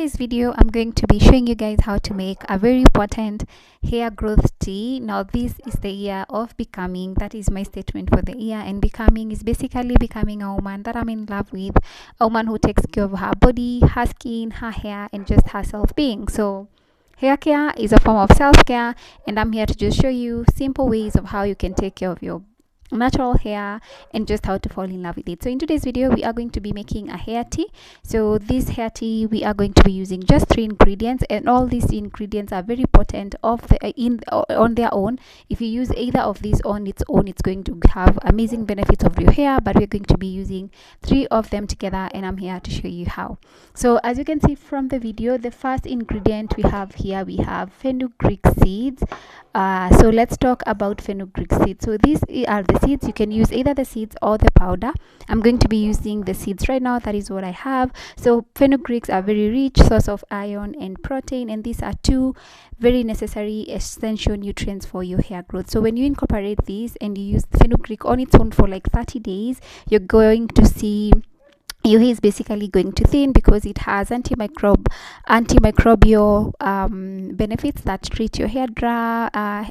This video I'm going to be showing you guys how to make a very important hair growth tea. Now this is the year of becoming. That is my statement for the year. And becoming is basically becoming a woman that I'm in love with, a woman who takes care of her body, her skin, her hair, and just her self-being. So hair care is a form of self-care, and I'm here to just show you simple ways of how you can take care of your natural hair and just how to fall in love with it. So in today's video we are going to be making a hair tea. So this hair tea, we are going to be using just 3 ingredients, and all these ingredients are very potent on their own. If you use either of these on its own, it's going to have amazing benefits of your hair, but we're going to be using 3 of them together, and I'm here to show you how. So as you can see from the video, the first ingredient we have here, we have fenugreek seeds. So let's talk about fenugreek seeds. So these are the seeds. You can use either the seeds or the powder. I'm going to be using the seeds right now. That is what I have. So fenugreeks are very rich source of iron and protein, and these are 2 very necessary essential nutrients for your hair growth. So when you incorporate these and you use fenugreek on its own for like 30 days, you're going to see your hair is basically going to thin, because it has antimicrobial benefits that treat your hair dandruffs.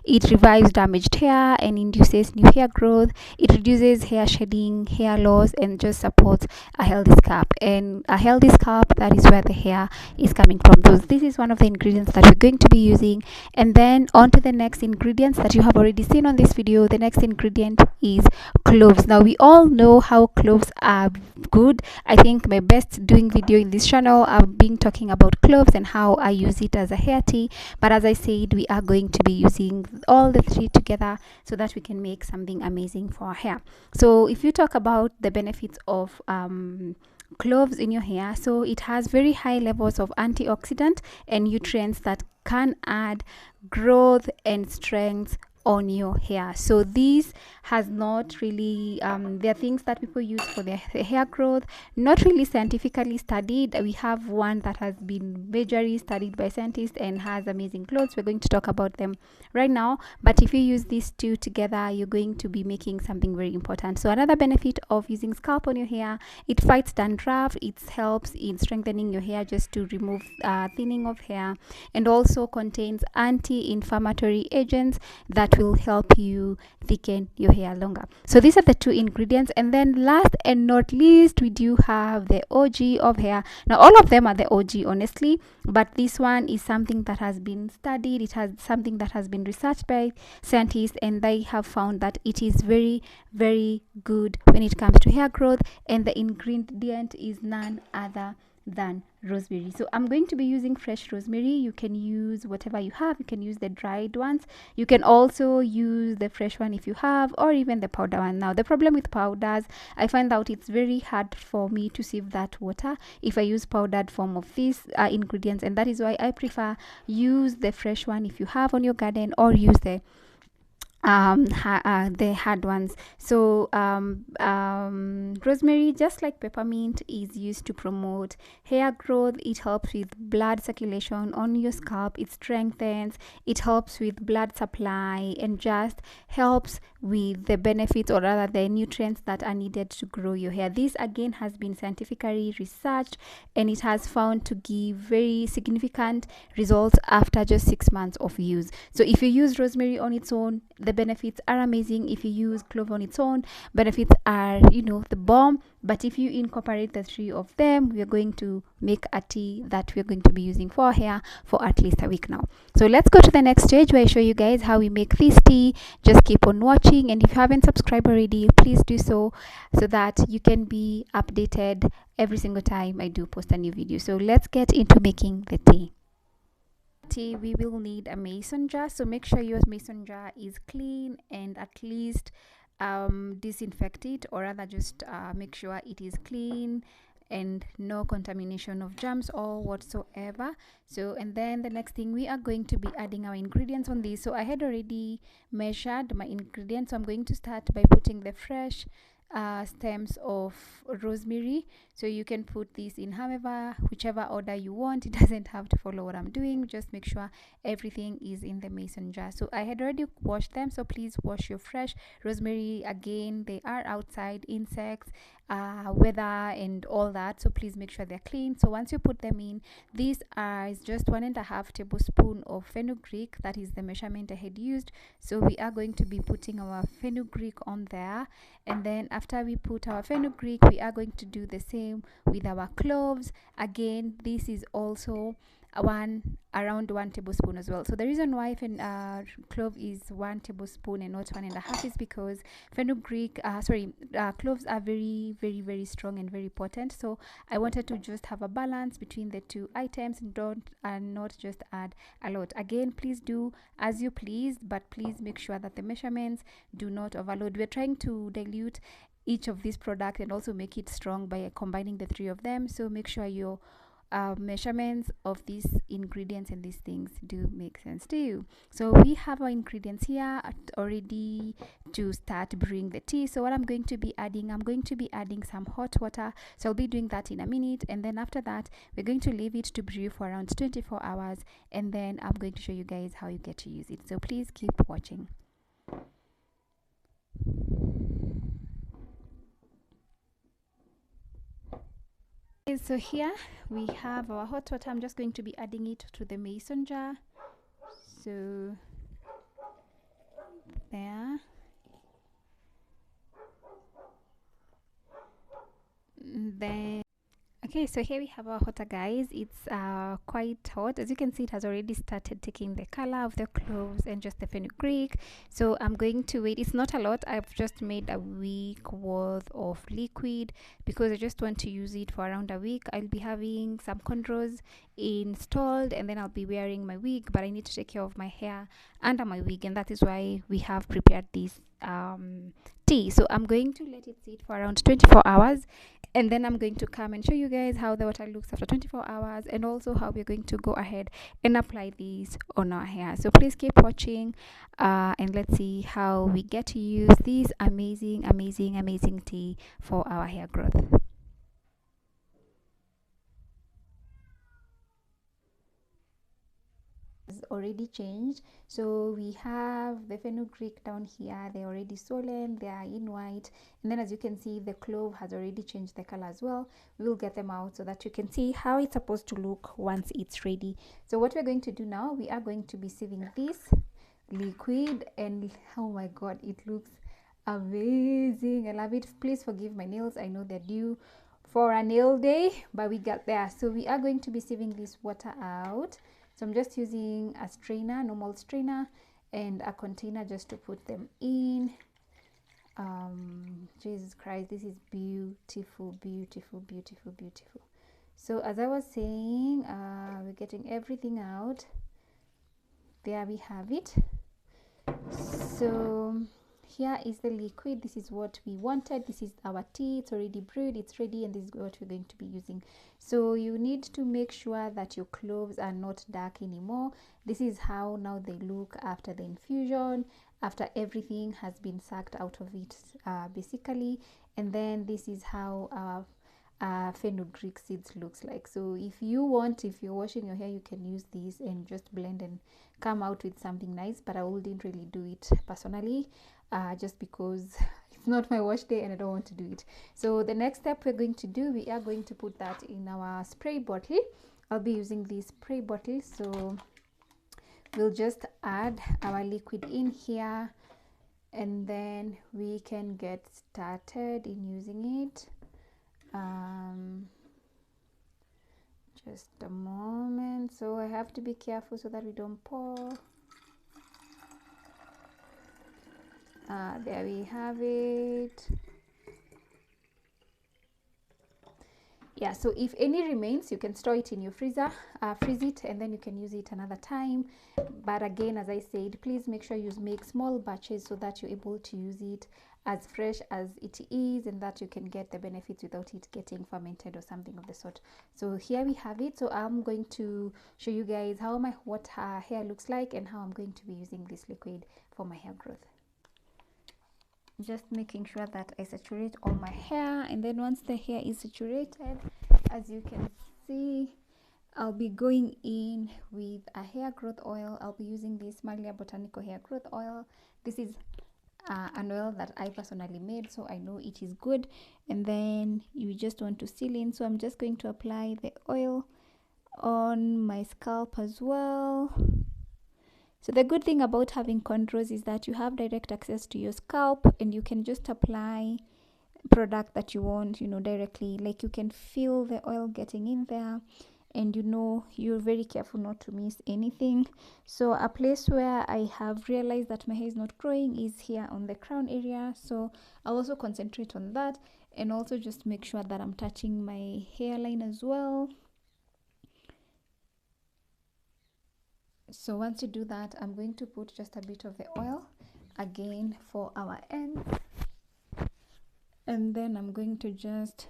It revives damaged hair and induces new hair growth. It reduces hair shedding, hair loss, and just supports a healthy scalp. And a healthy scalp, that is where the hair is coming from. So this is one of the ingredients that we're going to be using. And then on to the next ingredients that you have already seen on this video. The next ingredient is cloves. Now we all know how cloves are good. I think my best doing video in this channel, I've been talking about cloves and how I use it as a hair tea, but as I said, we are going to be using all the 3 together so that we can make something amazing for our hair. So if you talk about the benefits of cloves in your hair, so it has very high levels of antioxidant and nutrients that can add growth and strength on your hair. So these has not really there are things that people use for their hair growth, not really scientifically studied. We have one that has been majorly studied by scientists and has amazing clothes. We're going to talk about them right now, but if you use these 2 together, you're going to be making something very important. So another benefit of using scalp on your hair, it fights dandruff. It helps in strengthening your hair, just to remove thinning of hair, and also contains anti-inflammatory agents that will help you thicken your hair longer. So these are the 2 ingredients. And then last and not least, we do have the OG of hair. Now all of them are the OG, honestly, but this one is something that has been studied. It has something that has been researched by scientists, and they have found that it is very, very good when it comes to hair growth, and the ingredient is none other than rosemary. So I'm going to be using fresh rosemary. You can use whatever you have. You can use the dried ones. You can also use the fresh one if you have, or even the powder one. Now the problem with powders, I find out it's very hard for me to sieve that water if I use powdered form of these ingredients, and that is why I prefer use the fresh one if you have on your garden, or use the hard ones. So rosemary, just like peppermint, is used to promote hair growth. It helps with blood circulation on your scalp. It strengthens, it helps with blood supply, and just helps with the benefits, or rather the nutrients that are needed to grow your hair. This again has been scientifically researched, and it has found to give very significant results after just 6 months of use. So if you use rosemary on its own, the benefits are amazing. If you use clove on its own, benefits are, the bomb. But if you incorporate the 3 of them, we're going to make a tea that we're going to be using for hair for at least a week now. So let's go to the next stage where I show you guys how we make this tea. Just keep on watching, and if you haven't subscribed already, please do so that you can be updated every single time I do post a new video. So let's get into making the tea. We will need a mason jar, so make sure your mason jar is clean and at least disinfect it, or rather just make sure it is clean and no contamination of germs or whatsoever. So, and then the next thing, we are going to be adding our ingredients on this. So I had already measured my ingredients, so I'm going to start by putting the fresh stems of rosemary. So you can put this in whichever order you want. It doesn't have to follow what I'm doing. Just make sure everything is in the mason jar. So I had already washed them, so please wash your fresh rosemary. Again, they are outside insects weather and all that, so please make sure they're clean. So once you put them in, these are just 1.5 tablespoon of fenugreek. That is the measurement I had used. So we are going to be putting our fenugreek on there, and then after we put our fenugreek, we are going to do the same with our cloves. Again, this is also around 1 tablespoon as well. So the reason why clove is 1 tablespoon and not 1.5 is because cloves are very, very, very strong and very potent. So I wanted to just have a balance between the two items and not just add a lot. Again, please do as you please, but please make sure that the measurements do not overload. We're trying to dilute each of these products and also make it strong by combining the three of them. So make sure your measurements of these ingredients and these things do make sense to you. So we have our ingredients here already to start brewing the tea. So what I'm going to be adding some hot water. So I'll be doing that in a minute, and then after that we're going to leave it to brew for around 24 hours, and then I'm going to show you guys how you get to use it. So please keep watching. So here we have our hot water. I'm just going to be adding it to the mason jar. So there. Then okay, so here we have our water, guys. It's quite hot. As you can see, it has already started taking the color of the cloves and just the fenugreek. So I'm going to wait. It's not a lot. I've just made a week worth of liquid because I just want to use it for around a week. I'll be having some cornrows installed, and then I'll be wearing my wig, but I need to take care of my hair under my wig, and that is why we have prepared this tea. So I'm going to let it sit for around 24 hours, and then I'm going to come and show you guys how the water looks after 24 hours, and also how we're going to go ahead and apply these on our hair. So please keep watching, and let's see how we get to use this amazing tea for our hair growth. Already changed. So we have the fenugreek down here. They're already swollen, they are in white, and then as you can see, the clove has already changed the color as well. We will get them out so that you can see how it's supposed to look once it's ready. So what we're going to do now, we are going to be sieving this liquid, and oh my god, it looks amazing. I love it. Please forgive my nails, I know they're due for a nail day, but we got there. So we are going to be sieving this water out. So I'm just using a strainer, normal strainer, and a container just to put them in. Jesus Christ, this is beautiful. So as I was saying, we're getting everything out. There we have it. So here is the liquid. This is what we wanted. This is our tea. It's already brewed, it's ready, and this is what we're going to be using. So you need to make sure that your cloves are not dark anymore. This is how now they look after the infusion, after everything has been sucked out of it, basically. And then this is how fenugreek seeds looks like. So if you're washing your hair, you can use this and just blend and come out with something nice, but I wouldn't really do it personally, just because it's not my wash day and I don't want to do it. So the next step we're going to do, we are going to put that in our spray bottle. I'll be using this spray bottle, so we'll just add our liquid in here, and then we can get started in using it. Just a moment. So I have to be careful so that we don't pour. There we have it. Yeah, so if any remains, you can store it in your freezer, freeze it, and then you can use it another time. But again, as I said, please make sure you make small batches so that you're able to use it as fresh as it is, and that you can get the benefits without it getting fermented or something of the sort. So here we have it. So I'm going to show you guys what hair looks like and how I'm going to be using this liquid for my hair growth. Just making sure that I saturate all my hair, and then once the hair is saturated, as you can see, I'll be going in with a hair growth oil. I'll be using this Malia Botanical hair growth oil. This is an oil that I personally made, so I know it is good. And then you just want to seal in, so I'm just going to apply the oil on my scalp as well. So the good thing about having cornrows is that you have direct access to your scalp, and you can just apply product that you want, directly. Like, you can feel the oil getting in there, and you're very careful not to miss anything. So a place where I have realized that my hair is not growing is here on the crown area, so I'll also concentrate on that, and also just make sure that I'm touching my hairline as well. So once you do that, I'm going to put just a bit of the oil again for our ends, and then I'm going to just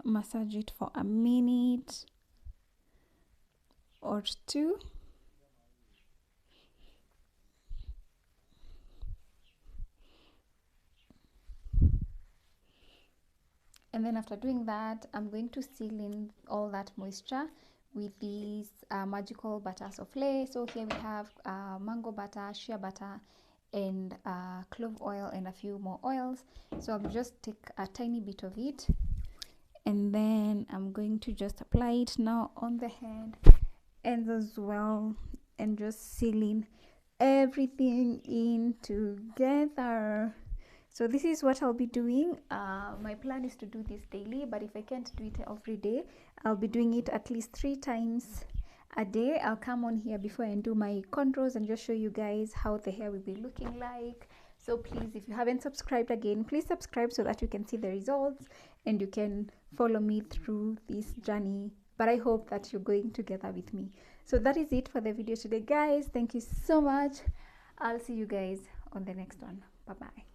massage it for a minute or two. And then after doing that, I'm going to seal in all that moisture with these magical butter souffle. So here we have mango butter, shea butter, and clove oil, and a few more oils. So I'll just take a tiny bit of it, and then I'm going to just apply it now on the head and as well, and just sealing everything in together. So this is what I'll be doing. My plan is to do this daily, but if I can't do it every day, I'll be doing it at least 3 times a day. I'll come on here before and do my cornrows and just show you guys how the hair will be looking like. So please, if you haven't subscribed again, please subscribe so that you can see the results and you can follow me through this journey. But I hope that you're going together with me. So that is it for the video today, guys. Thank you so much. I'll see you guys on the next one. Bye bye.